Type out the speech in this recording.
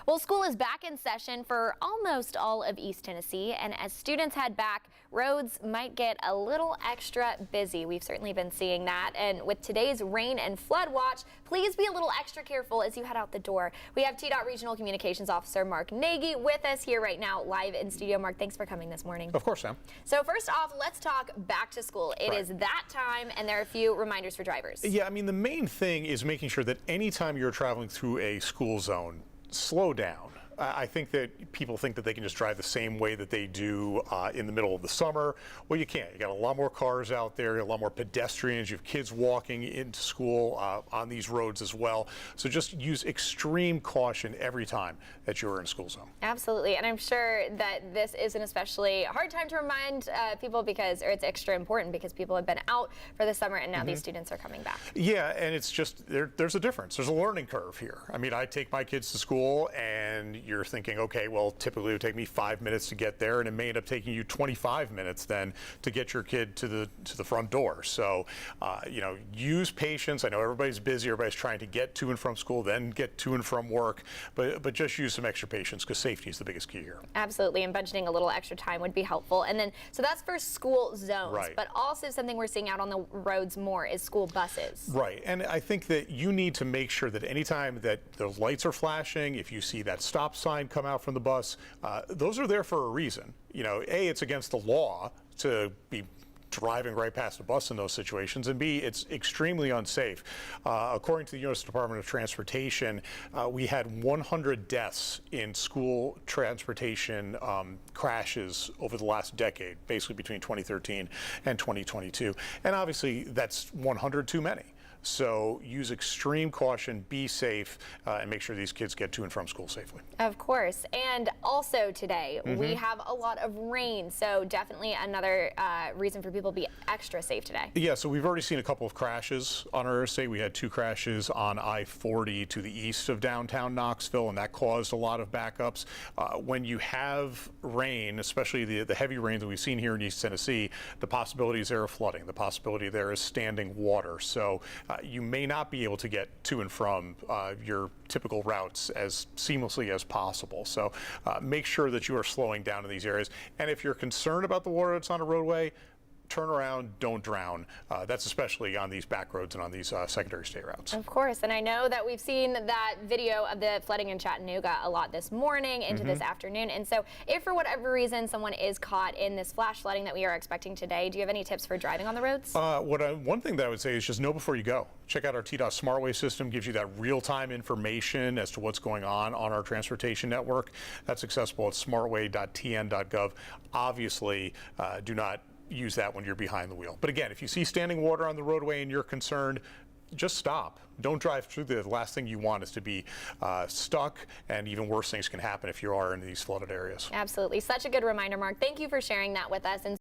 Well, school is back in session for almost all of East Tennessee, and as students head back, roads might get a little extra busy. We've certainly been seeing that, and with today's rain and flood watch, please be a little extra careful as you head out the door. We have TDOT Regional Communications Officer Mark Nagi with us here right now, live in studio. Mark, thanks for coming this morning. Of course, Sam. So first off, let's talk back to school. It is that time, and there are a few reminders for drivers. Yeah, I mean, the main thing is making sure that anytime you're traveling through a school zone, slow down. I think that people think that they can just drive the same way that they do in the middle of the summer. Well, you can't. You got a lot more cars out there, a lot more pedestrians. You have kids walking into school on these roads as well. So just use extreme caution every time that you're in a school zone. Absolutely, and I'm sure that this is an especially hard time to remind people because, or it's extra important because people have been out for the summer and now these students are coming back. Yeah, and it's just, there's a difference. There's a learning curve here. I mean, I take my kids to school and you're thinking, okay, well, typically it would take me 5 minutes to get there, and it may end up taking you 25 minutes then to get your kid to the front door. So, you know, use patience. I know everybody's busy, everybody's trying to get to and from school, then get to and from work, but just use some extra patience because safety is the biggest key here. Absolutely, and budgeting a little extra time would be helpful. And then, so that's for school zones, but also something we're seeing out on the roads more is school buses. Right, and I think that you need to make sure that anytime that those lights are flashing, if you see that stop sign come out from the bus, those are there for a reason. You know, A, it's against the law to be driving right past a bus in those situations, and B, it's extremely unsafe. According to the U.S. Department of Transportation, we had 100 deaths in school transportation crashes over the last decade, basically between 2013 and 2022. And obviously, that's 100 too many. So use extreme caution, be safe, and make sure these kids get to and from school safely. Of course. And also today, we have a lot of rain, so definitely another reason for people to be extra safe today. Yeah, so we've already seen a couple of crashes on our interstate. We had 2 crashes on I-40 to the east of downtown Knoxville, and that caused a lot of backups. When you have rain, especially the heavy rain that we've seen here in East Tennessee, the possibilities there of flooding. The possibility there is standing water. So you may not be able to get to and from your typical routes as seamlessly as possible. So make sure that you are slowing down in these areas. And if you're concerned about the water that's on a roadway, turn around, don't drown. That's especially on these back roads and on these secondary state routes. Of course, and I know that we've seen that video of the flooding in Chattanooga a lot this morning into this afternoon. And so if for whatever reason someone is caught in this flash flooding that we are expecting today, do you have any tips for driving on the roads? One thing that I would say is just know before you go. Check out our TDOT SmartWay system, gives you that real-time information as to what's going on our transportation network. That's accessible at smartway.tn.gov. Obviously, do not use that when you're behind the wheel. But again, if you see standing water on the roadway and you're concerned, just stop. Don't drive through there. The last thing you want is to be stuck, and even worse things can happen if you are in these flooded areas. Absolutely. Such a good reminder, Mark. Thank you for sharing that with us. And